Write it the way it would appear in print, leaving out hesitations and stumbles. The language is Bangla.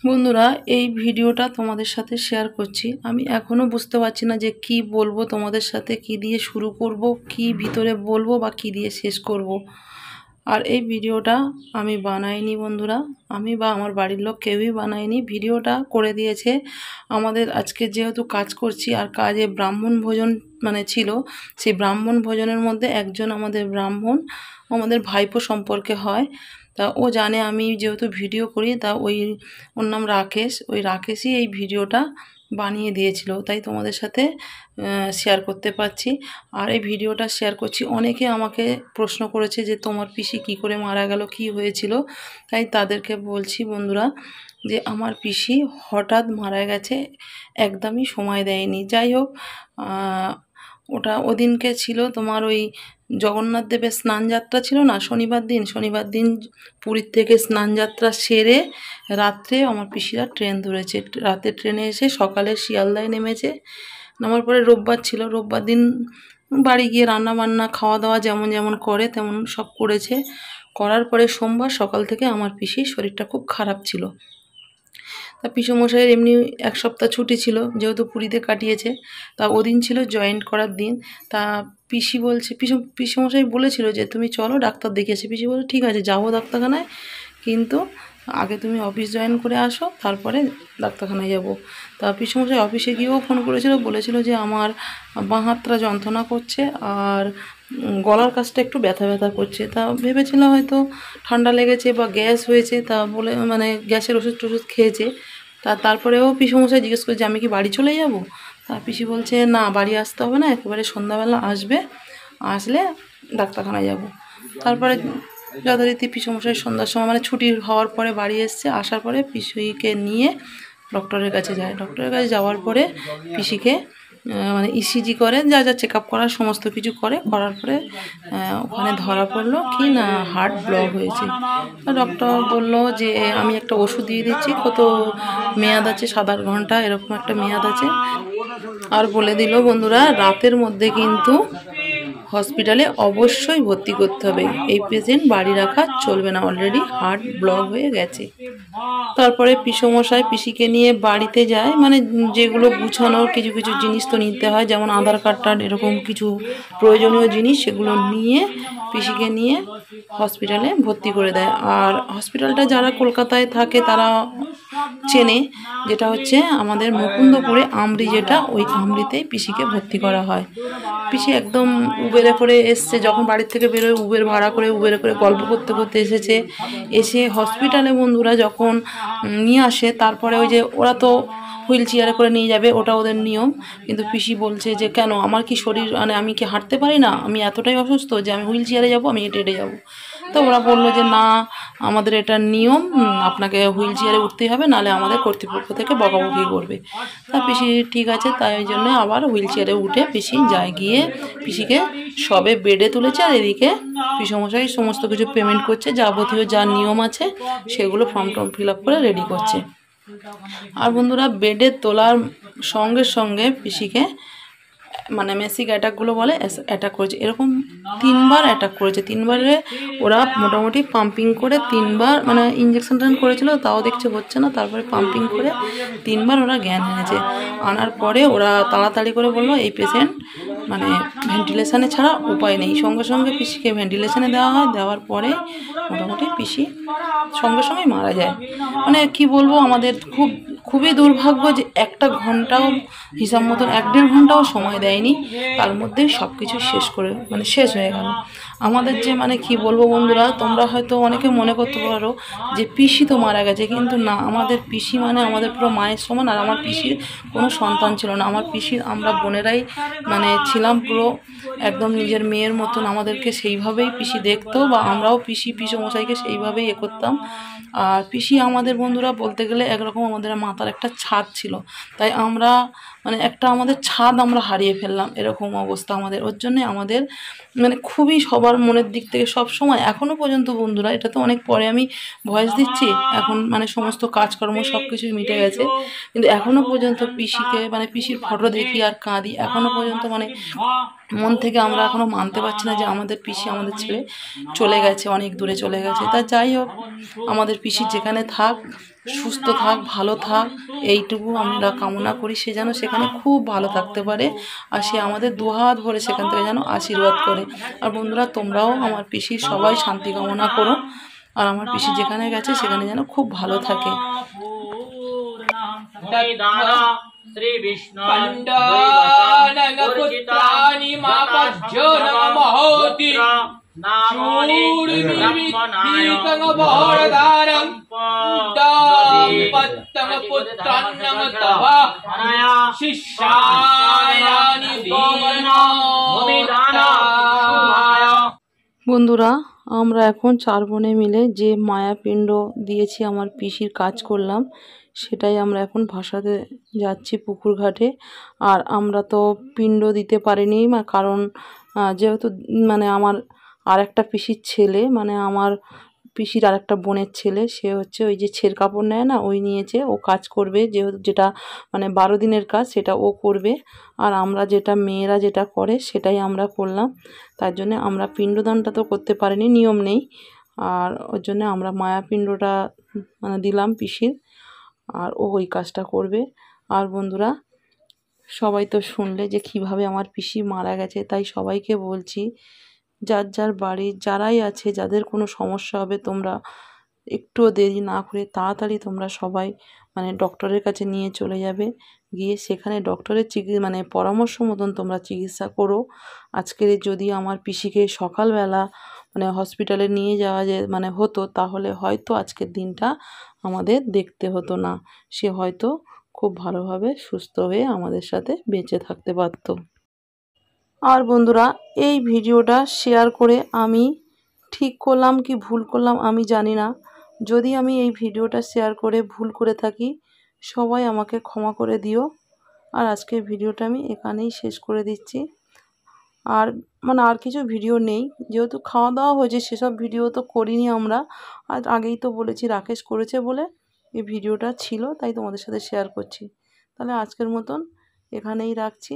বন্ধুরা, এই ভিডিওটা তোমাদের সাথে শেয়ার করছি। আমি এখনও বুঝতে পারছি না যে কি বলবো তোমাদের সাথে, কি দিয়ে শুরু করব, কি ভিতরে বলবো বা কি দিয়ে শেষ করব। আর এই ভিডিওটা আমি বানাইনি বন্ধুরা, আমি বা আমার বাড়ির লোক কেউই বানায়নি। ভিডিওটা করে দিয়েছে আমাদের আজকে যেহেতু কাজ করছি আর কাজে ব্রাহ্মণ ভোজন ছিল, সেই ব্রাহ্মণ ভোজনের মধ্যে একজন আমাদের ব্রাহ্মণ আমাদের ভাইপো সম্পর্কে হয়। তা ও জানে আমি যেহেতু ভিডিও করি, তা ওর নাম রাকেশ, ওই রাকেশই এই ভিডিওটা বানিয়ে দিয়েছিল, তাই তোমাদের সাথে শেয়ার করতে পারছি। আর এই ভিডিওটা শেয়ার করছি, অনেকে আমাকে প্রশ্ন করেছে যে তোমার পিসি কি করে মারা গেল, কি হয়েছিল। তাই তাদেরকে বলছি বন্ধুরা যে আমার পিসি হঠাৎ মারা গেছে, একদমই সময় দেয়নি। যাই হোক, ওটা ওদিনকে ছিল তোমার ওই জগন্নাথ দেবের স্নানযাত্রা ছিল না, শনিবার দিন পুরীর থেকে স্নানযাত্রা সেরে রাত্রে আমার পিসিরা ট্রেন ধরেছে। রাতে ট্রেনে এসে সকালে শিয়ালদায় নেমেছে। নামার পরে রোববার ছিল, রোববার দিন বাড়ি গিয়ে রান্না বান্না খাওয়া দাওয়া যেমন যেমন করে তেমন সব করেছে। করার পরে সোমবার সকাল থেকে আমার পিসির শরীরটা খুব খারাপ ছিল। তা পিসেমশাইয়ের এমনি এক সপ্তাহ ছুটি ছিল, যেহেতু পুরীতে কাটিয়েছে। তা ওদিন ছিল জয়েন্ট করার দিন। তা পিসি বলছে, পিসেমশাই বলেছিল যে তুমি চলো ডাক্তার দেখিয়েছে। পিসি বলে ঠিক আছে যাবো ডাক্তারখানায়, কিন্তু আগে তুমি অফিস জয়েন করে আসো, তারপরে ডাক্তারখানায় যাব। তা পিসেমশাই অফিসে গিয়েও ফোন করেছিল, বলেছিল যে আমার বাঁ হাতটা যন্ত্রণা করছে আর গলার কাছটা একটু ব্যথা ব্যথা করছে। তা ভেবেছিলাম হয়তো ঠান্ডা লেগেছে বা গ্যাস হয়েছে, তা বলে গ্যাসের ওষুধ টষুধ খেয়েছে। তারপরেও পিসেমশাই জিজ্ঞেস করছে আমি কি বাড়ি চলে যাব। তা পিসি বলছে না, বাড়ি আসতে হবে না, একেবারে সন্ধ্যাবেলা আসবে, আসলে ডাক্তারখানায় যাব। তারপরে যথারীতি পিসেমশাই সন্ধ্যার সময় ছুটি হওয়ার পরে বাড়ি এসছে। আসার পরে পিসিকে নিয়ে ডক্টরের কাছে যায়। ডক্টরের কাছে যাওয়ার পরে পিসিকে ইসিজি করে, যা যা চেক আপ করার সমস্ত কিছু করার পরে ওখানে ধরা পড়লো কি না হার্ট ব্লক হয়েছে। ডক্টর বলল যে আমি একটা ওষুধ দিয়ে দিচ্ছি, কত মেয়াদ আছে, 7-8 ঘন্টা এরকম একটা মেয়াদ আছে। আর বলে দিল বন্ধুরা রাতের মধ্যে কিন্তু হসপিটালে অবশ্যই ভর্তি করতে হবে, এই পেশেন্ট বাড়ি রাখা চলবে না, অলরেডি হার্ট ব্লক হয়ে গেছে। তারপরে পিসেমশাই পিসিকে নিয়ে বাড়িতে যায়, যেগুলো গুছানোর কিছু কিছু জিনিস তো নিতে হয়, যেমন আধার কার্ড এরকম কিছু প্রয়োজনীয় জিনিস, সেগুলো নিয়ে পিসিকে নিয়ে হসপিটালে ভর্তি করে দেয়। আর হসপিটালটা যারা কলকাতায় থাকে তারা চেনে, যেটা হচ্ছে আমাদের মুকুন্দপুরে আমরি, যেটা ওই আমরিতেই পিসিকে ভর্তি করা হয়। পিসি একদম উবেরে করে এসছে, যখন বাড়ির থেকে বেরোয় উবের ভাড়া করে উবেরে করে গল্প করতে করতে এসেছে। এসে হসপিটালে বন্ধুরা যখন নিয়ে আসে, তারপরে ওই যে ওরা তো হুইল চেয়ারে করে নিয়ে যাবে, ওটা ওদের নিয়ম। কিন্তু পিসি বলছে যে কেন, আমার কি শরীর আমি কি হাঁটতে পারি না, আমি এতটাই অসুস্থ যে আমি হুইল চেয়ারে যাবো, আমি হেঁটে হেঁটে যাবো। তো ওরা বললো যে না, আমাদের এটা নিয়ম, আপনাকে হুইল চেয়ারে উঠতেই হবে, নাহলে আমাদের কর্তৃপক্ষ থেকে বকাবকি করবে। তা পিসি ঠিক আছে, তাই জন্য আবার হুইল চেয়ারে উঠে পিসি যায়, গিয়ে পিসিকে সবে বেডে তুলেছে। আর এদিকে পিসেমশাই সমস্ত কিছু পেমেন্ট করছে, যাবতীয় যা নিয়ম আছে সেগুলো ফর্ম টর্ম ফিল আপ করে রেডি করছে। আর বন্ধুরা বেডে তোলার সঙ্গে সঙ্গে পিসিকে মেসিক অ্যাটাকগুলো বলে, অ্যাটাক করেছে। এরকম 3বার অ্যাটাক করেছে। 3বারে ওরা মোটামুটি পাম্পিং করে 3বার ইঞ্জেকশন করেছিল, তাও দেখছে হচ্ছে না। তারপরে পাম্পিং করে 3বার ওরা জ্ঞান এনেছে। আনার পরে ওরা তাড়াতাড়ি করে বললো এই পেশেন্ট ভেন্টিলেশানে ছাড়া উপায় নেই। সঙ্গে সঙ্গে পিসিকে ভেন্টিলেশানে দেওয়া হয়। দেওয়ার পরে মোটামুটি পিসি সঙ্গে সঙ্গেই মারা যায়। কি বলবো, আমাদের খুবই দুর্ভাগ্য যে 1 ঘন্টাও হিসাব মতন 1-1.5 ঘন্টাও সময় দেয়নি, তার মধ্যেই সব কিছু শেষ হয়ে গেল আমাদের। যে কি বলবো বন্ধুরা, তোমরা হয়তো অনেকে মনে করতে পারো যে পিসি তো মারা গেছে, কিন্তু না, আমাদের পিসি আমাদের পুরো মায়ের সমান। আর আমার পিসির কোনো সন্তান ছিল না। আমার পিসির আমরা বোনেরাই ছিলাম পুরো একদম নিজের মেয়ের মতন। আমাদেরকে সেইভাবেই পিসি দেখতো, বা আমরাও পিসেমশাইকে সেইভাবেই করতাম। আর পিসি আমাদের বন্ধুরা বলতে গেলে একরকম আমাদের মাথার একটা ছাদ ছিল, তাই আমরা একটা আমাদের ছাদ আমরা হারিয়ে ফেললাম, এরকম অবস্থা আমাদের। ওর জন্যে আমাদের খুবই সবার মনের দিক থেকে সব সময় এখনও পর্যন্ত বন্ধুরা, এটা তো অনেক পরে আমি ভয়েস দিচ্ছি, এখন সমস্ত কাজকর্ম সব কিছুই মিটে গেছে, কিন্তু এখনও পর্যন্ত পিসিকে পিসির ফটো দেখি আর কাঁদি। এখনও পর্যন্ত মন থেকে আমরা এখনও মানতে পারছি না যে আমাদের পিসি আমাদের ছেড়ে চলে গেছে, অনেক দূরে চলে গেছে। তা যাই হোক, আমাদের পিসি যেখানে থাক, সুস্থ থাক, ভালো থাক, এইটুকু আমরা কামনা করি। সে যেন সেখানে খুব ভালো থাকতে পারে, আর সে আমাদের দুহাত ভরে সেখান থেকে যেন আশীর্বাদ করে। আর বন্ধুরা, তোমরাও আমার পিসির সবাই শান্তি কামনা করো, আর আমার পিসি যেখানে গেছে সেখানে যেন খুব ভালো থাকে। শ্রী বিষ্ণু পণ্ডনগপুত্রাণি মাপজ্জো নমহোতি চূর্ণিমিত্তিকং বহরদারং দাম্পত্যং পুত্রান্নং তব শিষ্যায়ানি বন্ধুরা, আমরা এখন 4 বোনে মিলে যে মায়াপিণ্ড দিয়েছি আমার পিসির কাজ করলাম, সেটাই আমরা এখন ভাসাতে যাচ্ছি পুকুর ঘাটে। আর আমরা তো পিণ্ড দিতে পারিনি, কারণ যেহেতু মানে আমার আরেকটা পিসির ছেলে, মানে আমার পিসির আরেকটা বোনের ছেলে, সে হচ্ছে ওই যে ছেঁড় কাপড় নেয় না, ওই নিয়েছে, ও কাজ করবে, যেহেতু যেটা মানে 12 দিনের কাজ সেটা ও করবে। আর আমরা যেটা মেয়েরা যেটা করে সেটাই আমরা করলাম। তার জন্য আমরা পিণ্ডদানটা তো করতে পারিনি, নিয়ম নেই। আর ওর জন্য আমরা মায়াপিণ্ডটা মানে দিলাম পিসির, আর ও ওই কাজটা করবে। আর বন্ধুরা, সবাই তো শুনলে যে কিভাবে আমার পিসি মারা গেছে, তাই সবাইকে বলছি, যার যার বাড়ি যারাই আছে, যাদের কোনো সমস্যা হবে, তোমরা একটুও দেরি না করে তাড়াতাড়ি তোমরা সবাই মানে ডক্টরের কাছে নিয়ে চলে যাবে, গিয়ে সেখানে ডক্টরের মানে পরামর্শ মতন তোমরা চিকিৎসা করো। আজকের যদি আমার পিসিকে সকালবেলা মানে হসপিটালে নিয়ে যাওয়া মানে হতো, তাহলে হয়তো আজকের দিনটা আমাদের দেখতে হতো না, সে হয়তো খুব ভালোভাবে সুস্থ হয়ে আমাদের সাথে বেঁচে থাকতে পারত। আর বন্ধুরা, এই ভিডিওটা শেয়ার করে আমি ঠিক করলাম কি ভুল করলাম আমি জানি না। যদি আমি এই ভিডিওটা শেয়ার করে ভুল করে থাকি, সবাই আমাকে ক্ষমা করে দিও। আর আজকের ভিডিওটা আমি এখানেই শেষ করে দিচ্ছি। আর মানে আর কিছু ভিডিও নেই, যেহেতু খাওয়া দাওয়া হয়েছে, সেসব ভিডিও তো করিনি আমরা। আর আগেই তো বলেছি রাকেশ করেছে বলে এই ভিডিওটা ছিল, তাই তোমাদের সাথে শেয়ার করছি। তাহলে আজকের মতন এখানেই রাখছি।